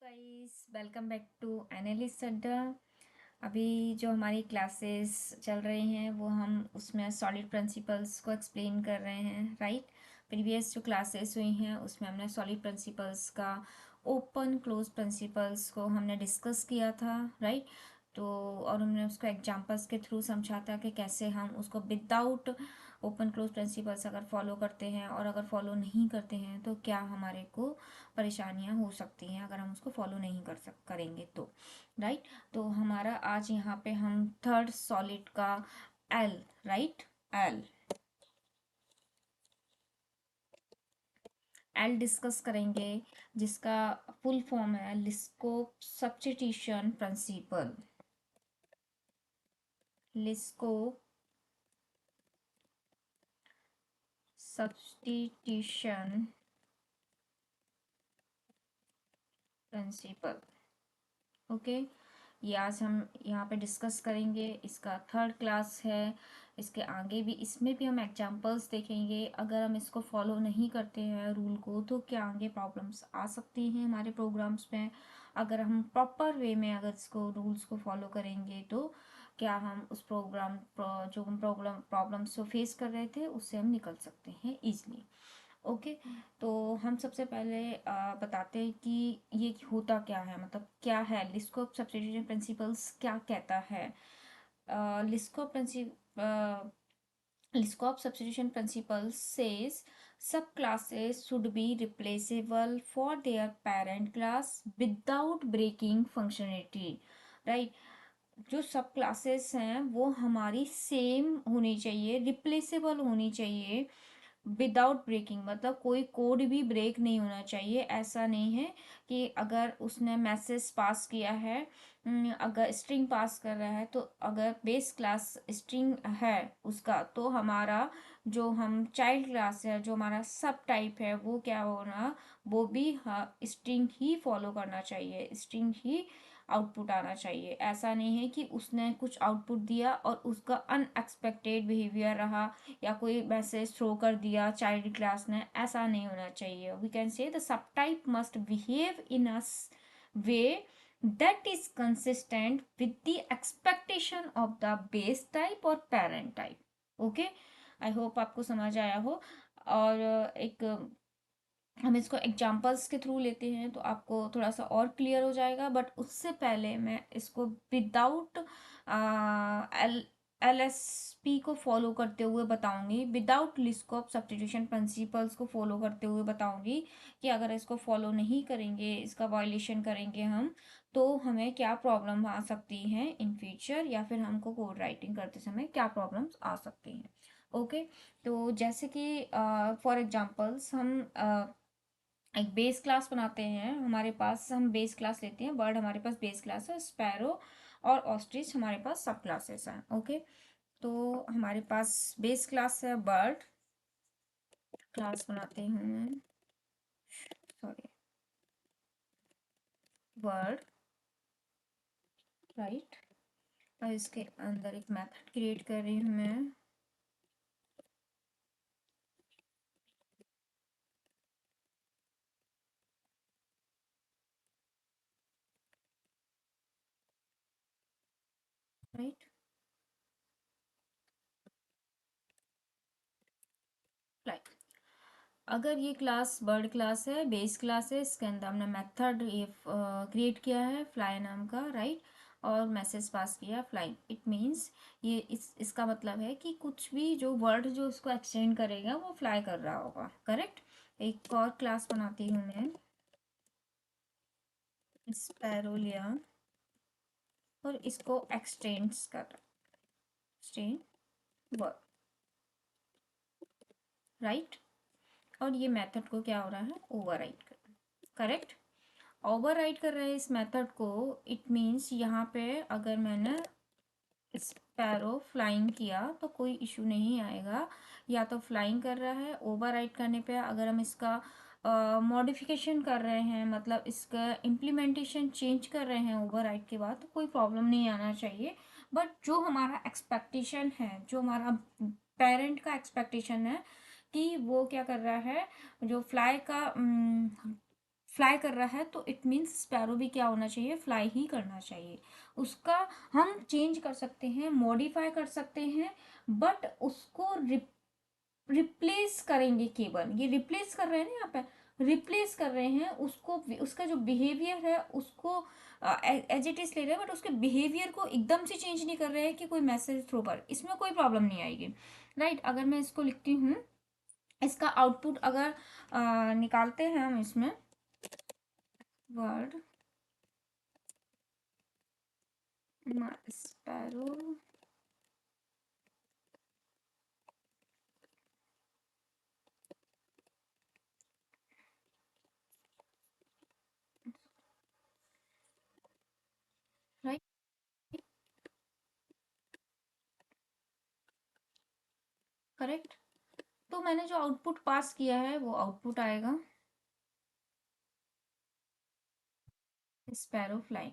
Guys, welcome back to analyst Adda. अभी जो हमारी क्लासेस चल रही हैं वो हम उसमें सॉलिड प्रिंसिपल्स को एक्सप्लेन कर रहे हैं, राइट। प्रीवियस जो क्लासेस हुई हैं उसमें हमने सॉलिड प्रिंसिपल्स का ओपन क्लोज प्रिंसिपल्स को हमने डिस्कस किया था, राइट। तो और हमने उसको एग्जांपल्स के थ्रू समझा था कि कैसे हम उसको विदाउट ओपन क्लोज प्रिंसिपल्स अगर फॉलो करते हैं और अगर फॉलो नहीं करते हैं तो क्या हमारे को परेशानियां हो सकती हैं अगर हम उसको फॉलो नहीं करेंगे तो, राइट। तो हमारा आज यहाँ पे हम थर्ड सॉलिड का L, right, L L discuss करेंगे, जिसका फुल फॉर्म है Liskov substitution principle. Liskov substitution principle, okay. ये आज हम यहाँ पे डिस्कस करेंगे। इसका थर्ड क्लास है। इसके आगे भी, इसमें भी हम एग्जांपल्स देखेंगे। अगर हम इसको फॉलो नहीं करते हैं रूल को तो क्या आगे प्रॉब्लम्स आ सकती हैं हमारे प्रोग्राम्स में। अगर हम प्रॉपर वे में अगर इसको रूल्स को फॉलो करेंगे तो क्या हम उस जो हम प्रॉब्लम्स को फेस कर रहे थे उससे हम निकल सकते हैं ईजिली, ओके। तो हम सबसे पहले बताते हैं कि ये होता क्या है, मतलब क्या है लिस्कोप सब्स्टिट्यूशन प्रिंसिपल्स, क्या कहता है। लिस्कोप principal Liskov substitution principle says subclasses should be replaceable for their parent class without breaking functionality, right। जो सब क्लासेस हैं वो हमारी सेम होनी चाहिए, रिप्लेसेबल होनी चाहिए, विदाउट ब्रेकिंग, मतलब कोई कोड भी ब्रेक नहीं होना चाहिए। ऐसा नहीं है कि अगर उसने मैसेज पास किया है, अगर स्ट्रिंग पास कर रहा है तो अगर बेस क्लास स्ट्रिंग है उसका तो हमारा जो हम चाइल्ड क्लास है, जो हमारा सब टाइप है, वो क्या होना, वो भी स्ट्रिंग ही फॉलो करना चाहिए, स्ट्रिंग ही आउटपुट आना चाहिए। ऐसा नहीं है कि उसने कुछ आउटपुट दिया और उसका अनएक्सपेक्टेड बिहेवियर रहा या कोई मैसेज थ्रो कर दिया चाइल्ड क्लास ने, ऐसा नहीं होना चाहिए। We can say the sub type must behave in a way that is consistent with the expectation of the base type और parent type, okay। I hope आपको समझ आया हो। और एक हम इसको एग्जांपल्स के थ्रू लेते हैं तो आपको थोड़ा सा और क्लियर हो जाएगा, बट उससे पहले मैं इसको without L L S P को फॉलो करते हुए बताऊंगी, विदाउट लिस्कोप सब्स्टिट्यूशन प्रिंसिपल्स को फॉलो करते हुए बताऊंगी कि अगर इसको फॉलो नहीं करेंगे, इसका वायलेशन करेंगे हम, तो हमें क्या प्रॉब्लम आ सकती हैं इन फ्यूचर, या फिर हमको कोड राइटिंग करते समय क्या प्रॉब्लम्स आ सकती हैं, ओके। तो जैसे कि फॉर एग्जांपल्स हम एक बेस क्लास बनाते हैं, हमारे पास हम बेस क्लास लेते हैं, बर्ड हमारे पास बेस क्लास है, स्पैरो और ऑस्ट्रिच हमारे पास सब क्लासेस हैं, ओके। तो हमारे पास बेस क्लास है बर्ड, क्लास बनाते हैं, सॉरी, बर्ड, राइट। और इसके अंदर एक मेथड क्रिएट कर रही हूँ मैं, राइट। राइट, अगर ये क्लास बर्ड क्लास है, बेस क्लास है, इसके अंदर हमने मेथड ये क्रिएट किया है फ्लाई नाम का, राइट। और मैसेज पास किया फ्लाई, इट मीन्स ये इसका मतलब है कि कुछ भी जो वर्ड जो इसको एक्सटेंड करेगा वो फ्लाई कर रहा होगा, करेक्ट। एक और क्लास बनाती हूँ मैं, स्पैरो लिया और इसको एक्सटेंड्स कर, एक्सटेंड वर्ड, राइट। और ये मेथड को क्या हो रहा है, ओवरराइड कर, करेक्ट। ओवरराइड कर रहे हैं इस मेथड को, इट मीन्स यहाँ पे अगर मैंने स्पैरो फ्लाइंग किया तो कोई इशू नहीं आएगा, या तो फ्लाइंग कर रहा है, ओवरराइड करने पे अगर हम इसका मॉडिफिकेशन कर रहे हैं, मतलब इसका इम्प्लीमेंटेशन चेंज कर रहे हैं ओवरराइड के बाद, तो कोई प्रॉब्लम नहीं आना चाहिए। बट जो हमारा एक्सपेक्टेशन है, जो हमारा पेरेंट का एक्सपेक्टेशन है कि वो क्या कर रहा है, जो फ्लाई का फ्लाई कर रहा है तो इट मीन्स स्पैरो भी क्या होना चाहिए, फ्लाई ही करना चाहिए। उसका हम चेंज कर सकते हैं, मॉडिफाई कर सकते हैं, बट उसको रिप्लेस करेंगे केवल। ये रिप्लेस कर रहे हैं ना, यहाँ पे रिप्लेस कर रहे हैं उसको, उसका जो बिहेवियर है उसको एज इट इज ले रहे हैं, बट उसके बिहेवियर को एकदम से चेंज नहीं कर रहे हैं कि कोई मैसेज थ्रू पर, इसमें कोई प्रॉब्लम नहीं आएगी। राइट, अगर मैं इसको लिखती हूँ, इसका आउटपुट अगर निकालते हैं हम इसमें वर्ड स्पैरो, राइट, करेक्ट। तो मैंने जो आउटपुट पास किया है वो आउटपुट आएगा स्पैरो फ्लाइंग।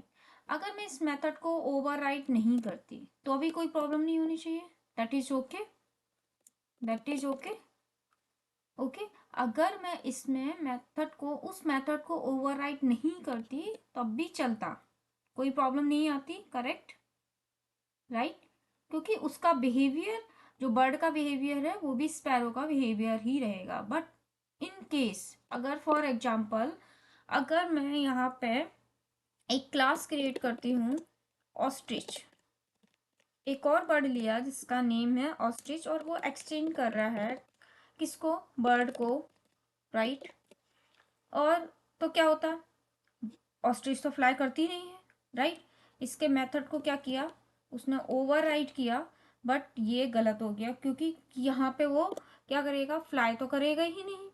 अगर मैं इस मेथड को ओवरराइट नहीं करती तो अभी कोई प्रॉब्लम नहीं होनी चाहिए। That is okay, that is okay, okay. अगर मैं इसमें मेथड को, उस मेथड को ओवरराइट नहीं करती तब भी चलता, कोई प्रॉब्लम नहीं आती, करेक्ट, राइट। क्योंकि उसका बिहेवियर, जो बर्ड का बिहेवियर है वो भी स्पैरो का बिहेवियर ही रहेगा। बट इन केस, अगर फॉर एग्जाम्पल अगर मैं यहाँ पे एक क्लास क्रिएट करती हूँ ऑस्ट्रिच, एक और बर्ड लिया जिसका नेम है ऑस्ट्रिच, और वो एक्सचेंज कर रहा है किसको, बर्ड को, राइट। और तो क्या होता, ऑस्ट्रिच तो फ्लाई करती नहीं है, राइट। इसके मेथड को क्या किया, उसने ओवरराइड किया, बट ये गलत हो गया क्योंकि यहाँ पे वो क्या करेगा, फ्लाई तो करेगा ही नहीं,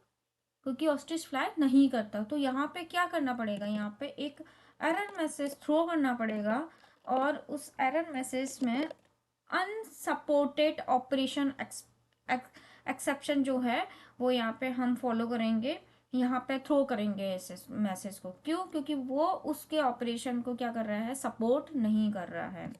क्योंकि ऑस्ट्रिच फ्लाई नहीं करता। तो यहाँ पे क्या करना पड़ेगा, यहाँ पे एक एरर मैसेज थ्रो करना पड़ेगा, और उस एरर मैसेज में अनसपोर्टेड ऑपरेशन एक्सेप्शन जो है वो यहाँ पे हम फॉलो करेंगे, यहाँ पे थ्रो करेंगे ऐसे मैसेज को। क्यों, क्योंकि वो उसके ऑपरेशन को क्या कर रहा है, सपोर्ट नहीं कर रहा है।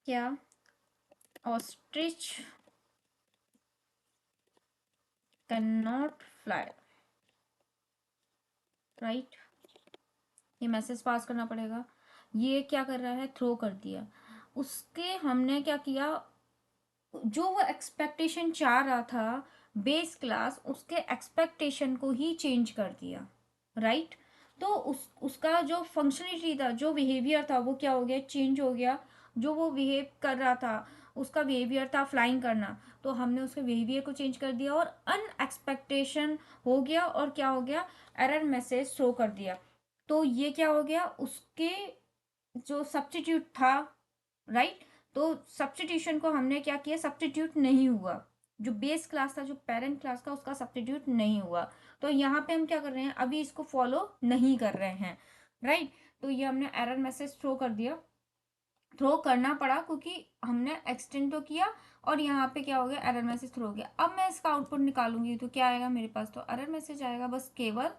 क्या, ostrich can not fly, right, ये मैसेज पास करना पड़ेगा। ये क्या कर रहा है, थ्रो कर दिया। उसके हमने क्या किया, जो वो एक्सपेक्टेशन चाह रहा था बेस क्लास, उसके एक्सपेक्टेशन को ही चेंज कर दिया, राइट। तो उसका जो फंक्शनलिटी था, जो बिहेवियर था वो क्या हो गया, चेंज हो गया। जो वो बिहेव कर रहा था, उसका बिहेवियर था फ्लाइंग करना, तो हमने उसके बिहेवियर को चेंज कर दिया और अनएक्सपेक्टेशन हो गया, और क्या हो गया, एरर मैसेज शो कर दिया। तो ये क्या हो गया, उसके जो सब्स्टिट्यूट था, राइट। तो सब्स्टिट्यूशन को हमने क्या किया, सब्स्टिट्यूट नहीं हुआ। जो बेस क्लास था, जो पेरेंट क्लास का, उसका सब्स्टिट्यूट नहीं हुआ। तो यहाँ पे हम क्या कर रहे हैं, अभी इसको फॉलो नहीं कर रहे हैं, राइट। तो ये हमने एरर मैसेज थ्रो कर दिया, थ्रो करना पड़ा क्योंकि हमने एक्सटेंड तो किया, और यहाँ पे क्या हो गया, एरर मैसेज थ्रो हो गया। अब मैं इसका आउटपुट निकालूंगी तो क्या आएगा मेरे पास, तो एरर मैसेज आएगा, बस केवल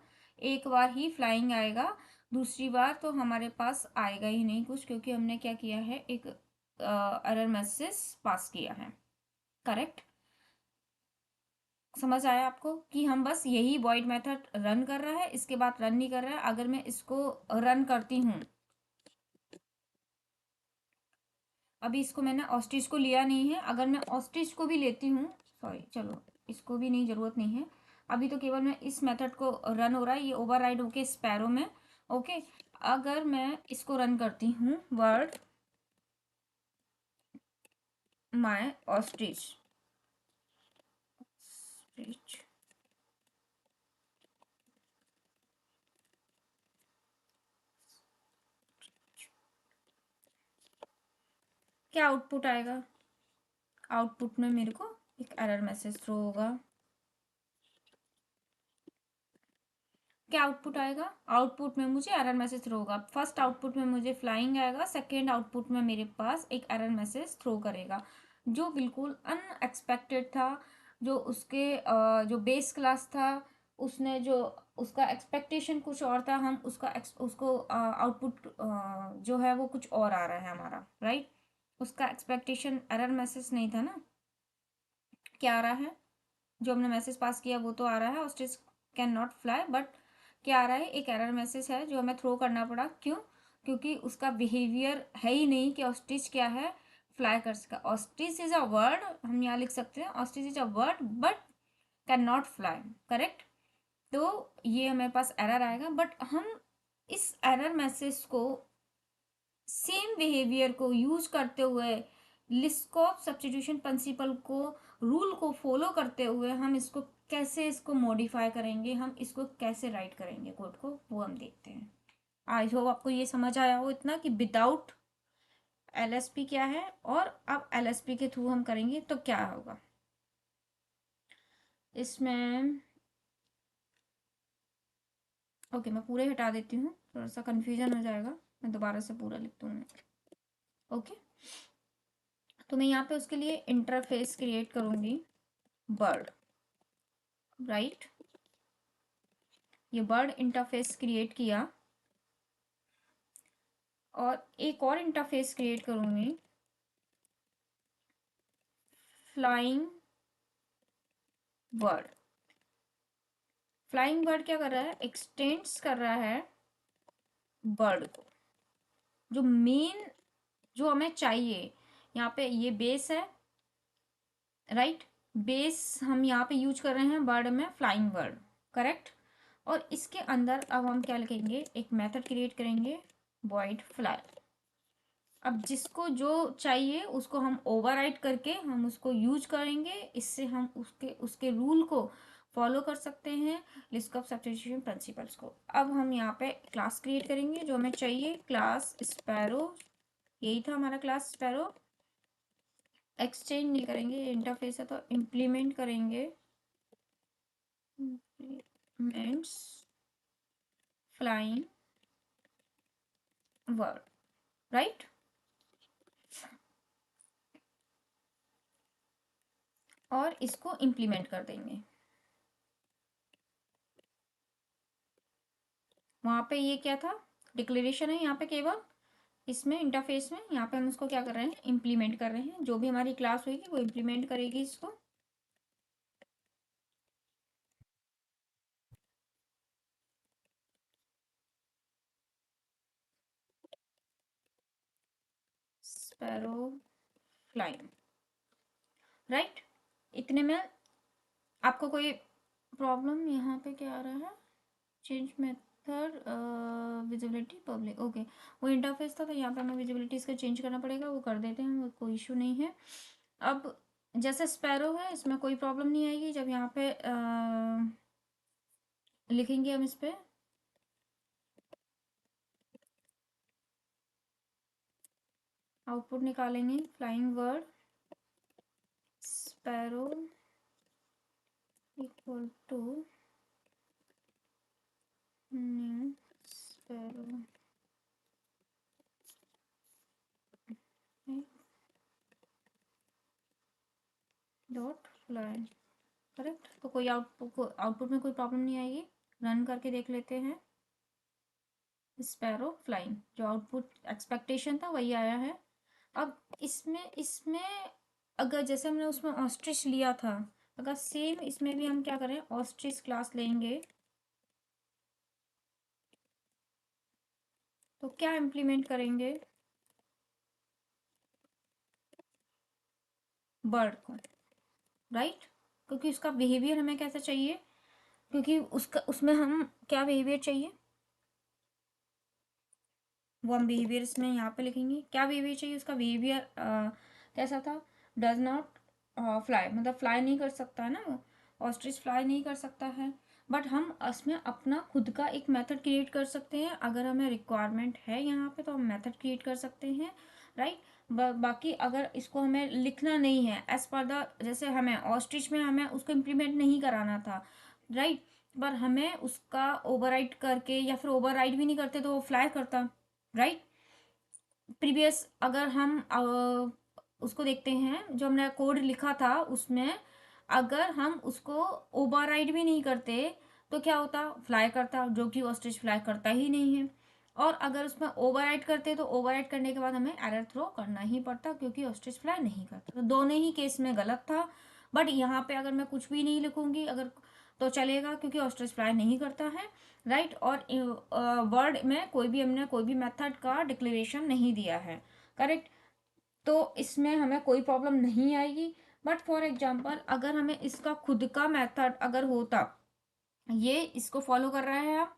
एक बार ही फ्लाइंग आएगा, दूसरी बार तो हमारे पास आएगा ही नहीं कुछ, क्योंकि हमने क्या किया है, एक एरर मैसेज पास किया है, करेक्ट। समझ आया आपको कि हम बस यही वॉइड मेथड रन कर रहा है, इसके बाद रन नहीं कर रहा है। अगर मैं इसको रन करती हूँ, अभी इसको मैंने ऑस्ट्रिच को लिया नहीं है, अगर मैं ऑस्ट्रिच को भी लेती हूँ, सॉरी चलो इसको भी नहीं, ज़रूरत नहीं है। अभी तो केवल मैं इस मेथड को रन हो रहा है, ये ओवरराइड होके स्पैरो में, ओके। अगर मैं इसको रन करती हूँ, वर्ड माय ऑस्ट्रिच, क्या आउटपुट आएगा, आउटपुट में मेरे को एक एरर मैसेज थ्रो होगा। क्या आउटपुट आएगा, आउटपुट में मुझे एरर मैसेज थ्रो होगा। फर्स्ट आउटपुट में मुझे फ्लाइंग आएगा, सेकेंड आउटपुट में मेरे पास एक एरर मैसेज थ्रो करेगा, जो बिल्कुल अनएक्सपेक्टेड था। जो उसके जो बेस क्लास था उसने जो उसका एक्सपेक्टेशन कुछ और था, हम उसको आउटपुट जो है वो कुछ और आ रहा है हमारा, राइट। उसका एक्सपेक्टेशन एरर मैसेज नहीं था ना, क्या आ रहा है, जो हमने मैसेज पास किया वो तो आ रहा है ostrich can not fly, but क्या आ रहा है, एक एरर मैसेज है जो हमें थ्रो करना पड़ा। क्यों? क्योंकि उसका बिहेवियर है ही नहीं कि ऑस्ट्रिच क्या है, फ्लाई कर सका। ऑस्ट्रिच इज अ वर्ड, हम यहाँ लिख सकते हैं ostrich is a word but can not fly, correct. तो ये हमारे पास एरर आएगा, बट हम इस एरर मैसेज को सेम बिहेवियर को यूज करते हुए लिस्कॉप सब्स्टिट्यूशन प्रिंसिपल को, रूल को फॉलो करते हुए हम इसको कैसे इसको मॉडिफाई करेंगे, हम इसको कैसे राइट करेंगे कोड को, वो हम देखते हैं। आई होप आपको ये समझ आया हो इतना कि विदाउट एलएसपी क्या है, और अब एलएसपी के थ्रू हम करेंगे तो क्या होगा इसमें। ओके, मैं पूरे हटा देती हूँ, थोड़ा सा कन्फ्यूजन हो जाएगा, मैं दोबारा से पूरा लिखती हूँ। ओके, तो मैं यहाँ पे उसके लिए इंटरफेस क्रिएट करूँगी, बर्ड, राइट। ये बर्ड इंटरफेस क्रिएट किया, और एक और इंटरफेस क्रिएट करूँगी, फ्लाइंग बर्ड। फ्लाइंग बर्ड क्या कर रहा है, एक्सटेंड्स कर रहा है बर्ड को, जो मेन जो हमें चाहिए। यहाँ पे ये बेस है, राइट। बेस हम यहाँ पे यूज कर रहे हैं बर्ड में, फ्लाइंग बर्ड, करेक्ट। और इसके अंदर अब हम क्या लिखेंगे, एक मेथड क्रिएट करेंगे, वॉइड फ्लाई। अब जिसको जो चाहिए उसको हम ओवरराइड करके हम उसको यूज करेंगे, इससे हम उसके उसके रूल को फॉलो कर सकते हैं, लिस्ट ऑफ सब्स्टिट्यूशन प्रिंसिपल्स को। अब हम यहाँ पे क्लास क्रिएट करेंगे जो हमें चाहिए, क्लास स्पैरो, यही था हमारा क्लास स्पैरो। एक्सचेंज नहीं करेंगे, इंटरफेस है तो इम्प्लीमेंट करेंगे, इम्प्लीमेंट्स फ्लाइंग वर्ड, राइट। और इसको इम्प्लीमेंट कर देंगे। वहाँ पे ये क्या था, डिक्लेरेशन है यहाँ पे केवल, इसमें इंटरफेस में यहाँ पे हम इसको क्या कर रहे हैं, इम्प्लीमेंट कर रहे हैं। जो भी हमारी क्लास होगी वो इम्प्लीमेंट करेगी इसको। Sparrow flying, right. इतने में आपको कोई प्रॉब्लम यहाँ पे क्या आ रहा है, change method visibility public, okay. वो इंटरफेस था तो यहाँ पे हमें विजिबिलिटी इसका चेंज करना पड़ेगा, वो कर देते हैं, वो कोई इशू नहीं है। अब जैसे स्पैरो है इसमें कोई प्रॉब्लम नहीं आएगी, जब यहाँ पे लिखेंगे हम इस पे आउटपुट निकालेंगे, flying bird sparrow equal to new sparrow dot fly, correct. तो कोई आउटपुट में कोई प्रॉब्लम नहीं आएगी, रन करके देख लेते हैं। स्पैरो फ्लाइंग, जो आउटपुट एक्सपेक्टेशन था वही आया है। अब इसमें इसमें अगर जैसे हमने उसमें ऑस्ट्रिच लिया था, अगर सेम इसमें भी हम क्या करें, ऑस्ट्रिच क्लास लेंगे तो क्या इम्प्लीमेंट करेंगे, बर्ड को, राइट। क्योंकि उसका बिहेवियर हमें कैसा चाहिए, क्योंकि उसका उसमें हम क्या बिहेवियर चाहिए, वो हम बिहेवियर इसमें यहाँ पे लिखेंगे, क्या बिहेवियर चाहिए उसका, बिहेवियर कैसा था, डज नॉट फ्लाई, मतलब फ्लाई नहीं कर सकता है ना वो, ऑस्ट्रिच फ्लाई नहीं कर सकता है। बट हम उसमें अपना खुद का एक मेथड क्रिएट कर सकते हैं, अगर हमें रिक्वायरमेंट है यहाँ पे तो हम मेथड क्रिएट कर सकते हैं, राइट। बाकी अगर इसको हमें लिखना नहीं है एज पर द, जैसे हमें ऑस्ट्रिच में हमें उसको इम्प्लीमेंट नहीं कराना था, राइट, पर हमें उसका ओवरराइड करके, या फिर ओवरराइड भी नहीं करते तो वो फ्लाई करता, राइट। प्रीवियस अगर हम उसको देखते हैं, जो हमने कोड लिखा था उसमें अगर हम उसको ओवरराइड भी नहीं करते तो क्या होता, फ्लाई करता, जो कि ऑस्ट्रिच फ्लाई करता ही नहीं है। और अगर उसमें ओवरराइड करते तो ओवरराइड करने के बाद हमें एरर थ्रो करना ही पड़ता, क्योंकि ऑस्ट्रिच फ्लाई नहीं करता। तो दोनों ही केस में गलत था। बट यहाँ पे अगर मैं कुछ भी नहीं लिखूंगी अगर तो चलेगा, क्योंकि ऑस्ट्रिच फ्लाई नहीं करता है, राइट। और वर्ड में कोई भी हमने कोई भी मेथड का डिक्लेरेशन नहीं दिया है, करेक्ट। तो इसमें हमें कोई प्रॉब्लम नहीं आएगी। बट फॉर एग्जाम्पल अगर हमें इसका खुद का मेथड अगर होता, ये इसको फॉलो कर रहे हैं आप,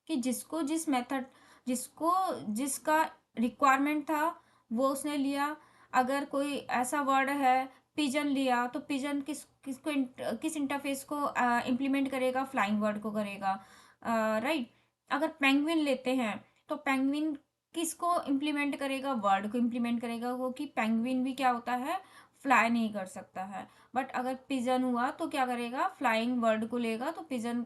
कि जिसको जिस मेथड, जिसको जिसका रिक्वायरमेंट था वो उसने लिया। अगर कोई ऐसा वर्ड है, पिजन लिया, तो पिजन किस इंटरफेस को इम्प्लीमेंट करेगा, फ्लाइंग वर्ड को करेगा, राइट। अगर पेंगुइन लेते हैं तो पेंगुइन किसको इम्प्लीमेंट करेगा, वर्ड को इम्प्लीमेंट करेगा, वो कि पेंगुइन भी क्या होता है, फ्लाई नहीं कर सकता है। बट अगर पिजन हुआ तो क्या करेगा, फ्लाइंग वर्ड को लेगा, तो पिजन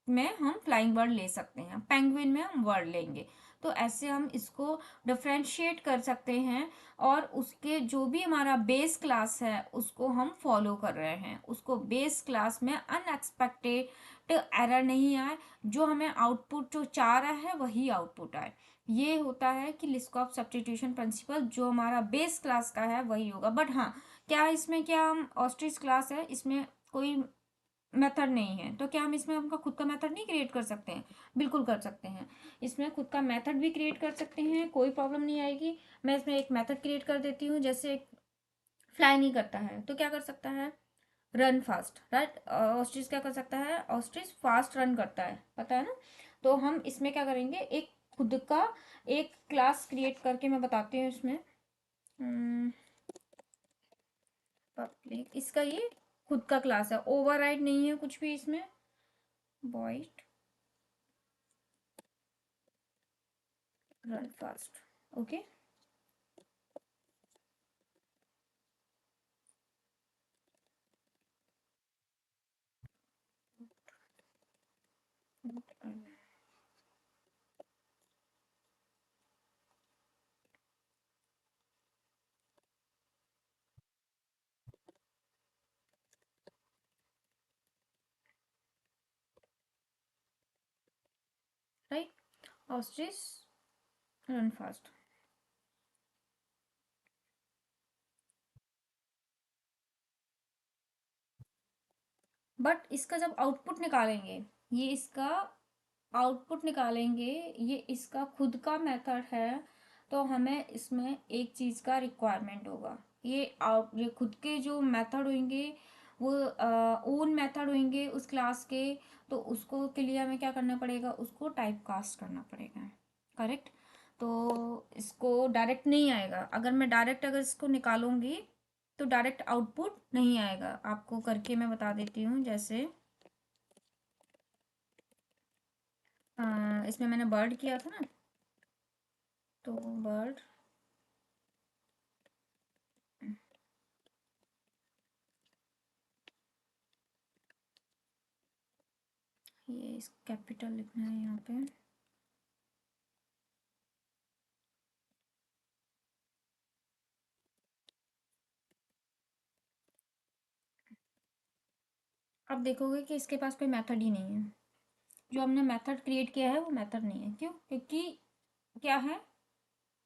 में हम फ्लाइंग बर्ड ले सकते हैं, पेंगुइन में हम वर्ड लेंगे। तो ऐसे हम इसको डिफ्रेंशिएट कर सकते हैं। और उसके जो भी हमारा बेस क्लास है उसको हम फॉलो कर रहे हैं, उसको बेस क्लास में अनएक्सपेक्टेड एरर नहीं आए, जो हमें आउटपुट जो चाह रहा है वही आउटपुट आए। ये होता है कि लिस्कॉफ सब्स्टिट्यूशन प्रिंसिपल, जो हमारा बेस क्लास का है वही होगा। बट हाँ, क्या इसमें, क्या हम ऑस्ट्रिच क्लास है, इसमें कोई मेथड नहीं है, तो क्या हम इसमें आपका खुद का मेथड नहीं क्रिएट कर सकते हैं? बिल्कुल कर सकते हैं। इसमें खुद का मेथड भी क्रिएट कर सकते हैं, कोई प्रॉब्लम नहीं आएगी। मैं इसमें एक मेथड क्रिएट कर देती हूँ, जैसे फ्लाई नहीं करता है तो क्या कर सकता है, रन फास्ट, राइट। ऑस्ट्रिच क्या कर सकता है, ऑस्ट्रिच फास्ट रन करता है, पता है ना। तो हम इसमें क्या करेंगे, एक खुद का एक क्लास क्रिएट करके मैं बताती हूँ इसमें। पब्लिक, इसका ये खुद का क्लास है, ओवरराइड नहीं है कुछ भी इसमें। Void run fast, okay. Right, ostrich run fast. But इसका जब आउटपुट निकालेंगे, ये इसका आउटपुट निकालेंगे, ये इसका खुद का मेथड है, तो हमें इसमें एक चीज़ का रिक्वायरमेंट होगा। ये खुद के जो मेथड होंगे वो ओन मेथड होंगे उस क्लास के। तो उसको के लिए हमें क्या करना पड़ेगा, उसको टाइप कास्ट करना पड़ेगा, करेक्ट। तो इसको डायरेक्ट नहीं आएगा, अगर मैं डायरेक्ट अगर इसको निकालूंगी तो डायरेक्ट आउटपुट नहीं आएगा। आपको करके मैं बता देती हूँ, जैसे इसमें मैंने बर्ड किया था ना, तो बर्ड, ये इस कैपिटल लिखना है यहाँ पे। अब देखोगे कि इसके पास कोई मेथड ही नहीं है, जो हमने मेथड क्रिएट किया है वो मेथड नहीं है। क्यों? क्योंकि क्या है,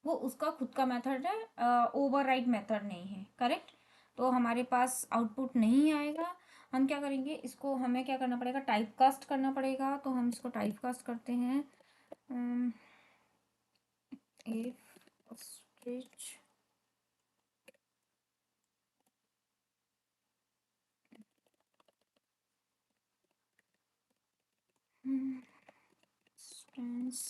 वो उसका खुद का मेथड है, ओवरराइड मेथड नहीं है, करेक्ट। तो हमारे पास आउटपुट नहीं आएगा। हम क्या करेंगे, इसको हमें क्या करना पड़ेगा, टाइप कास्ट करना पड़ेगा। तो हम इसको टाइप कास्ट करते हैं, इफ स्टिच स्टैंड्स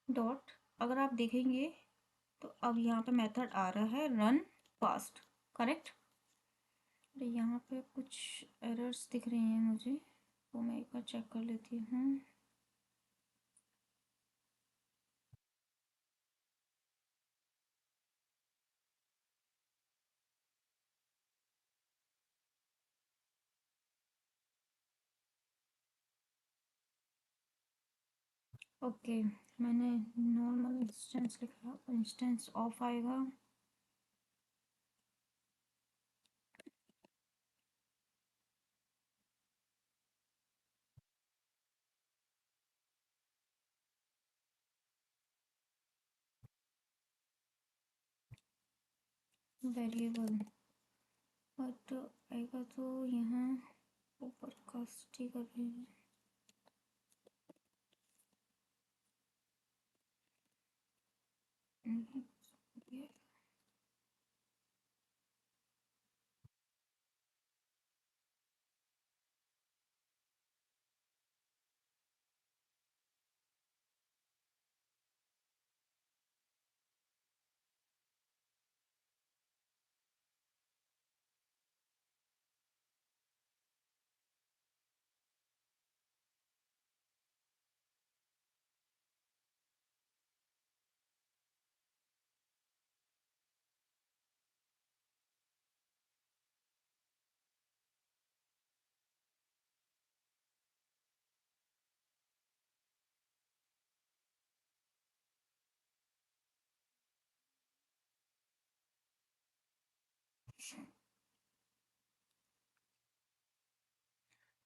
डॉट, अगर आप देखेंगे तो अब यहाँ पे मेथड आ रहा है रन फास्ट, करेक्ट। अरे यहाँ पे कुछ एरर्स दिख रही हैं मुझे, वो मैं एक बार चेक कर लेती हूँ। ओके, मैंने नॉर्मल इंस्टेंस लिखा, इंस्टेंस ऑफ आएगा। वेरिएबल बट आएगा तो यहाँ ऊपर कास्ट ही कर रही है। ये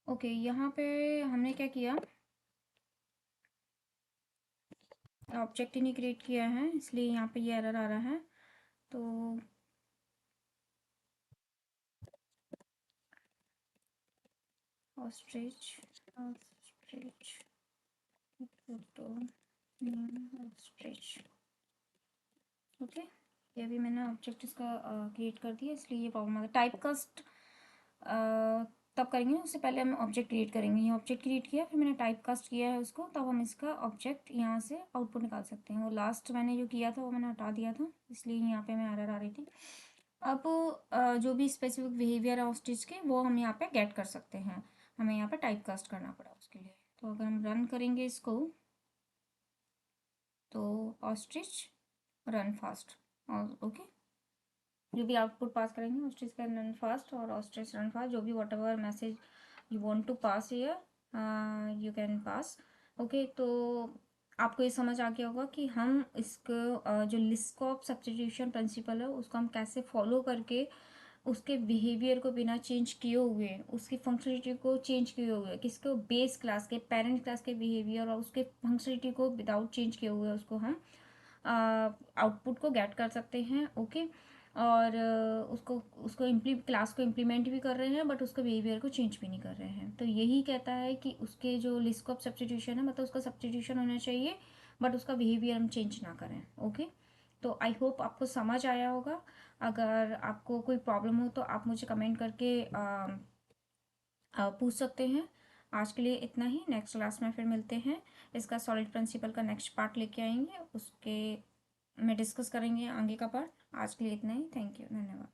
ओके, यहाँ पे हमने क्या किया, ऑब्जेक्ट ही नहीं क्रिएट किया है, इसलिए यहाँ पे ये एरर आ रहा है। तो ostrich ostrich photo ostrich. Okay, ये भी मैंने ऑब्जेक्ट इसका क्रिएट कर दिया, इसलिए ये प्रॉब्लम आ गया। टाइप कास्ट तब करेंगे ना, उससे पहले हम ऑब्जेक्ट क्रिएट करेंगे। ये ऑब्जेक्ट क्रिएट किया, फिर मैंने टाइप कास्ट किया है उसको, तब हम इसका ऑब्जेक्ट यहाँ से आउटपुट निकाल सकते हैं। वो लास्ट मैंने जो किया था वो मैंने हटा दिया था, इसलिए यहाँ पे मैं एरर आ रही थी। अब जो भी स्पेसिफिक बिहेवियर है ऑस्ट्रिच के, वो हम यहाँ पे गेट कर सकते हैं। हमें यहाँ पे टाइप कास्ट करना पड़ा उसके लिए। तो अगर हम रन करेंगे इसको, तो ऑस्ट्रिच रन फास्ट, और ओके, जो भी आउटपुट पास करेंगे ऑस्ट्रिच का रन फास्ट और ऑस्ट्रिच रन फास्ट, जो भी whatever message you want to pass here you can pass. Okay, तो आपको ये समझ आ गया होगा कि हम इसको जो लिस्कॉप सब्स्टिट्यूशन प्रिंसिपल है उसको हम कैसे फॉलो करके उसके बिहेवियर को बिना चेंज किए हुए, उसकी फंक्शनलिटी को चेंज किए हुए, किसको बेस क्लास के पेरेंट क्लास के बिहेवियर और उसके फंक्शनलिटी को विदाउट चेंज किए हुए उसको हम आउटपुट को गेट कर सकते हैं। ओके, और उसको उसको क्लास को इम्प्लीमेंट भी कर रहे हैं, बट उसके बिहेवियर को चेंज भी नहीं कर रहे हैं। तो यही कहता है कि उसके जो लिस्ट ऑफ सब्स्टिट्यूशन है, मतलब उसका सब्स्टिट्यूशन होना चाहिए, बट उसका बिहेवियर हम चेंज ना करें। ओके, तो आई होप आपको समझ आया होगा। अगर आपको कोई प्रॉब्लम हो तो आप मुझे कमेंट करके पूछ सकते हैं। आज के लिए इतना ही, नेक्स्ट क्लास में फिर मिलते हैं। इसका सॉलिड प्रिंसिपल का नेक्स्ट पार्ट लेके आएंगे, उसके में डिस्कस करेंगे आगे का पार्ट। आज के लिए इतना ही, थैंक यू, धन्यवाद।